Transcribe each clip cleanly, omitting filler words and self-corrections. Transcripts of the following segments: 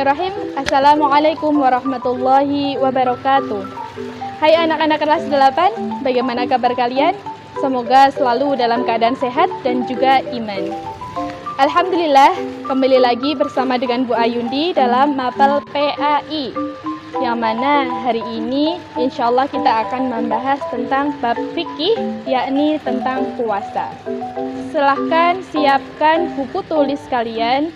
Bismillahirrahmanirrahim. Assalamualaikum warahmatullahi wabarakatuh. Hai anak-anak kelas 8, bagaimana kabar kalian? Semoga selalu dalam keadaan sehat dan juga iman. Alhamdulillah, kembali lagi bersama dengan Bu Ayundi dalam Mapel PAI, yang mana hari ini insya Allah kita akan membahas tentang bab fikih, yakni tentang puasa. Silahkan siapkan buku tulis kalian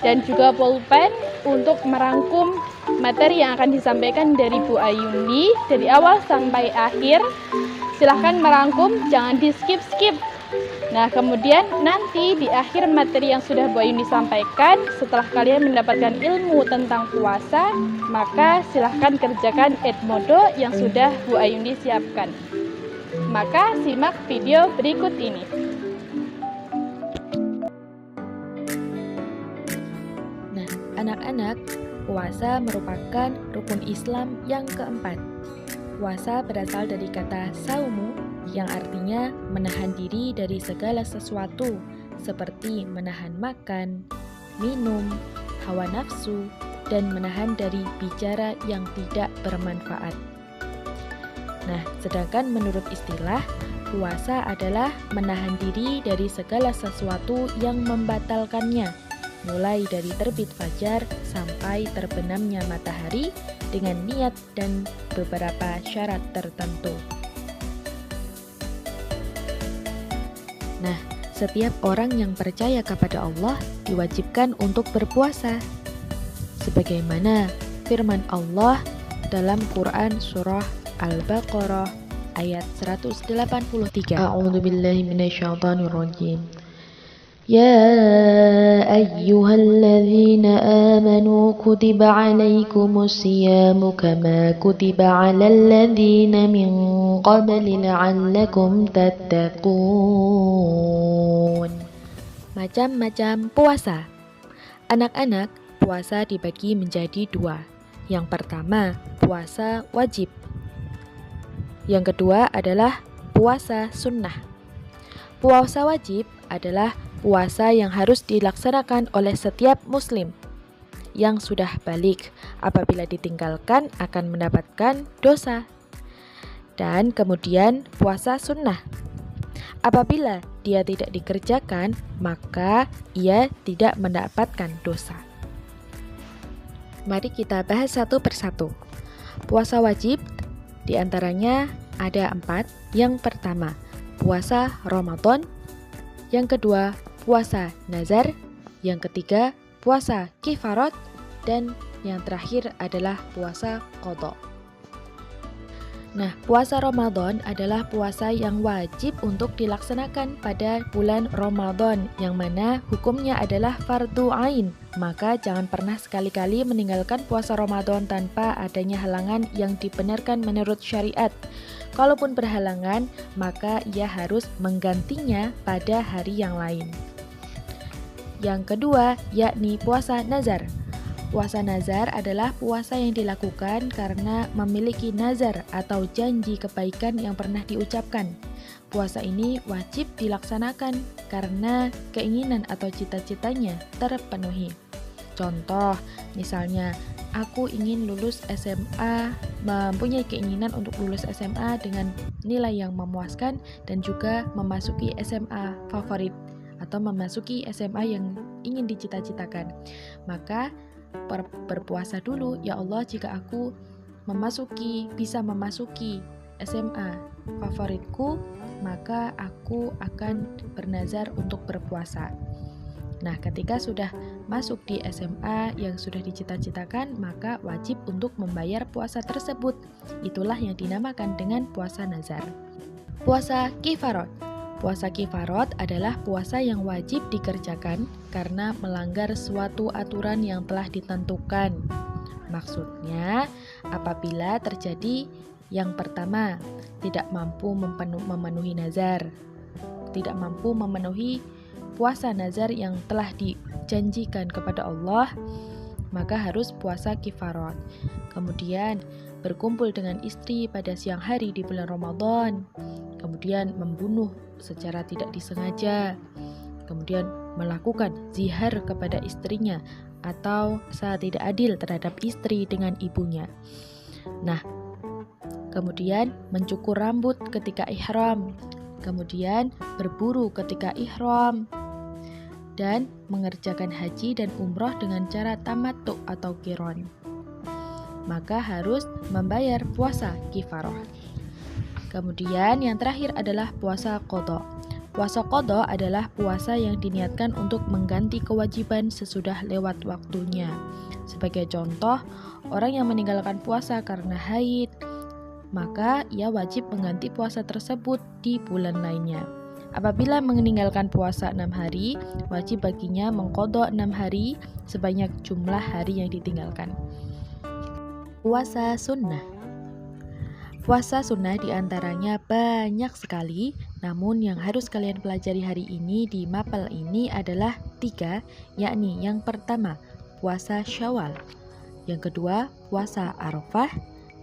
dan juga pulpen untuk merangkum materi yang akan disampaikan dari Bu Ayundi dari awal sampai akhir. Silahkan merangkum, jangan di skip-skip. Nah, kemudian nanti di akhir materi yang sudah Bu Ayundi sampaikan, setelah kalian mendapatkan ilmu tentang puasa, maka silahkan kerjakan edmodo yang sudah Bu Ayundi siapkan. Maka simak video berikut ini. Nah, anak-anak, puasa merupakan rukun Islam yang keempat. Puasa berasal dari kata saumu, yang artinya menahan diri dari segala sesuatu, seperti menahan makan, minum, hawa nafsu, dan menahan dari bicara yang tidak bermanfaat. Nah, sedangkan menurut istilah, puasa adalah menahan diri dari segala sesuatu yang membatalkannya, mulai dari terbit fajar sampai terbenamnya matahari dengan niat dan beberapa syarat tertentu. Nah, setiap orang yang percaya kepada Allah diwajibkan untuk berpuasa. Sebagaimana firman Allah dalam Quran surah Al-Baqarah ayat 183. A'udzu billahi minasyaitonir rajim. Ya ayyuhalladzina amanu kutiba alaikumus siyamu kama kutiba alal ladzina min qabli la'allakum tattaqun. Macam-macam puasa. Anak-anak, puasa dibagi menjadi dua. Yang pertama, puasa wajib. Yang kedua adalah puasa sunnah. Puasa wajib adalah puasa yang harus dilaksanakan oleh setiap muslim yang sudah balik. Apabila ditinggalkan akan mendapatkan dosa. Dan kemudian puasa sunnah. Apabila dia tidak dikerjakan, maka ia tidak mendapatkan dosa. Mari kita bahas satu persatu. Puasa wajib diantaranya ada 4. Yang pertama, puasa Ramadan. Yang kedua, puasa nazar. Yang ketiga, puasa kifarat. Dan yang terakhir adalah puasa qadha. Nah, puasa Ramadan adalah puasa yang wajib untuk dilaksanakan pada bulan Ramadan, yang mana hukumnya adalah fardu ain. Maka jangan pernah sekali-kali meninggalkan puasa Ramadan tanpa adanya halangan yang dibenarkan menurut syariat. Kalaupun berhalangan, maka ia harus menggantinya pada hari yang lain. Yang kedua, yakni puasa nazar. Puasa nazar adalah puasa yang dilakukan karena memiliki nazar atau janji kebaikan yang pernah diucapkan. Puasa ini wajib dilaksanakan karena keinginan atau cita-citanya terpenuhi. Contoh, misalnya, aku ingin lulus SMA, mempunyai keinginan untuk lulus SMA dengan nilai yang memuaskan dan juga memasuki SMA favorit atau memasuki SMA yang ingin dicita-citakan. Maka berpuasa dulu, ya Allah, jika aku bisa memasuki SMA favoritku, maka aku akan bernazar untuk berpuasa. Nah, ketika sudah masuk di SMA yang sudah dicita-citakan, maka wajib untuk membayar puasa tersebut. Itulah yang dinamakan dengan puasa nazar. Puasa kifarat. Puasa kifarat adalah puasa yang wajib dikerjakan karena melanggar suatu aturan yang telah ditentukan. Maksudnya, apabila terjadi yang pertama, tidak mampu memenuhi nazar, tidak mampu memenuhi puasa nazar yang telah dijanjikan kepada Allah, maka harus puasa kifarat. Kemudian, berkumpul dengan istri pada siang hari di bulan Ramadan, kemudian membunuh secara tidak disengaja, kemudian melakukan zihar kepada istrinya atau rasa tidak adil terhadap istri dengan ibunya. Nah, kemudian mencukur rambut ketika ihram, kemudian berburu ketika ihram, dan mengerjakan haji dan umroh dengan cara tamattu atau qiron. Maka harus membayar puasa kifaroh. Kemudian yang terakhir adalah puasa qadha. Puasa qadha adalah puasa yang diniatkan untuk mengganti kewajiban sesudah lewat waktunya. Sebagai contoh, orang yang meninggalkan puasa karena haid, maka ia wajib mengganti puasa tersebut di bulan lainnya. Apabila meninggalkan puasa 6 hari, wajib baginya mengqadha 6 hari sebanyak jumlah hari yang ditinggalkan. Puasa sunnah. Puasa sunnah diantaranya banyak sekali, namun yang harus kalian pelajari hari ini di mapel ini adalah 3, yakni yang pertama, puasa Syawal, yang kedua, puasa Arafah,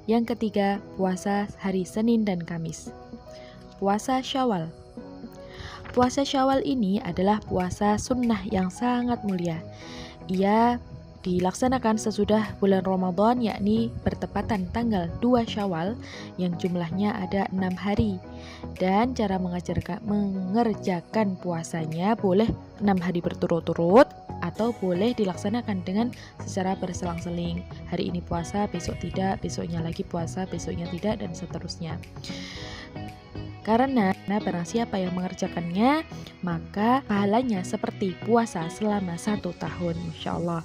yang ketiga, puasa hari Senin dan Kamis. Puasa Syawal. Puasa Syawal ini adalah puasa sunnah yang sangat mulia. Ia dilaksanakan sesudah bulan Ramadan, yakni bertepatan tanggal 2 Syawal yang jumlahnya ada 6 hari. Dan cara mengerjakan puasanya boleh 6 hari berturut-turut atau boleh dilaksanakan dengan secara berselang-seling. Hari ini puasa, besok tidak, besoknya lagi puasa, besoknya tidak, dan seterusnya. Karena barang siapa yang mengerjakannya, maka pahalanya seperti puasa selama 1 tahun, Masya Allah.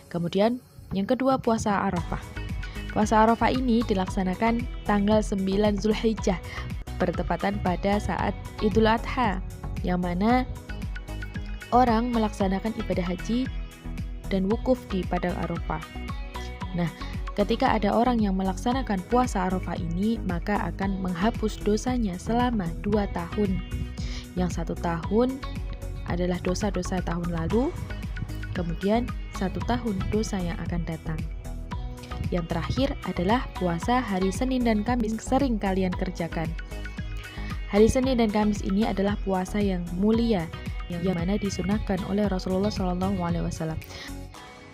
Kemudian yang kedua, puasa Arafah. Puasa Arafah ini dilaksanakan tanggal 9 Zulhijjah, bertepatan pada saat Idul Adha, yang mana orang melaksanakan ibadah haji dan wukuf di padang Arafah. Nah, ketika ada orang yang melaksanakan puasa Arafah ini, maka akan menghapus dosanya selama 2 tahun. Yang 1 tahun adalah dosa-dosa tahun lalu, kemudian 1 tahun dosa yang akan datang. Yang terakhir adalah puasa hari Senin dan Kamis, sering kalian kerjakan. Hari Senin dan Kamis ini adalah puasa yang mulia, yang mana disunahkan oleh Rasulullah SAW.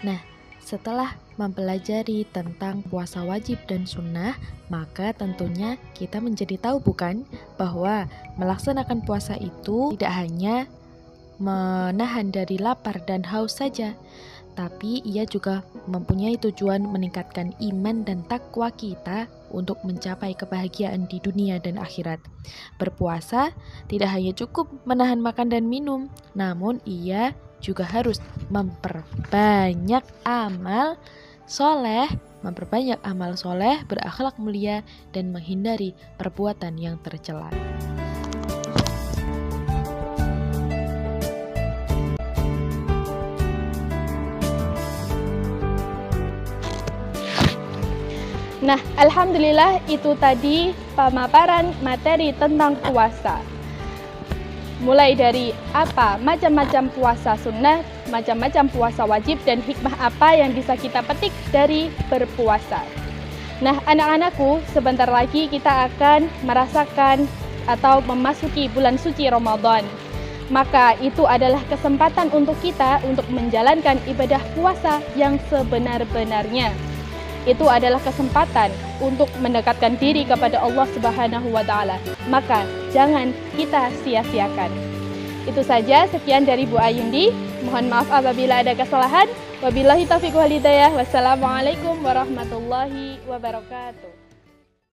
Nah, setelah mempelajari tentang puasa wajib dan sunnah, maka tentunya kita menjadi tahu bukan bahwa melaksanakan puasa itu tidak hanya menahan dari lapar dan haus saja, tapi ia juga mempunyai tujuan meningkatkan iman dan takwa kita untuk mencapai kebahagiaan di dunia dan akhirat. Berpuasa tidak hanya cukup menahan makan dan minum, namun ia juga harus memperbanyak amal soleh, berakhlak mulia, dan menghindari perbuatan yang tercela. Nah, alhamdulillah itu tadi pemaparan materi tentang puasa. Mulai dari apa macam-macam puasa sunnah, macam-macam puasa wajib, dan hikmah apa yang bisa kita petik dari berpuasa. Nah, anak-anakku, sebentar lagi kita akan merasakan atau memasuki bulan suci Ramadan. Maka itu adalah kesempatan untuk kita untuk menjalankan ibadah puasa yang sebenar-benarnya. Itu adalah kesempatan untuk mendekatkan diri kepada Allah Subhanahu wa Ta'ala. Maka jangan kita sia-siakan. Itu saja, sekian dari Bu Ayundi. Mohon maaf apabila ada kesalahan. Wabillahi taufiq wal hidayah. Wassalamualaikum warahmatullahi wabarakatuh.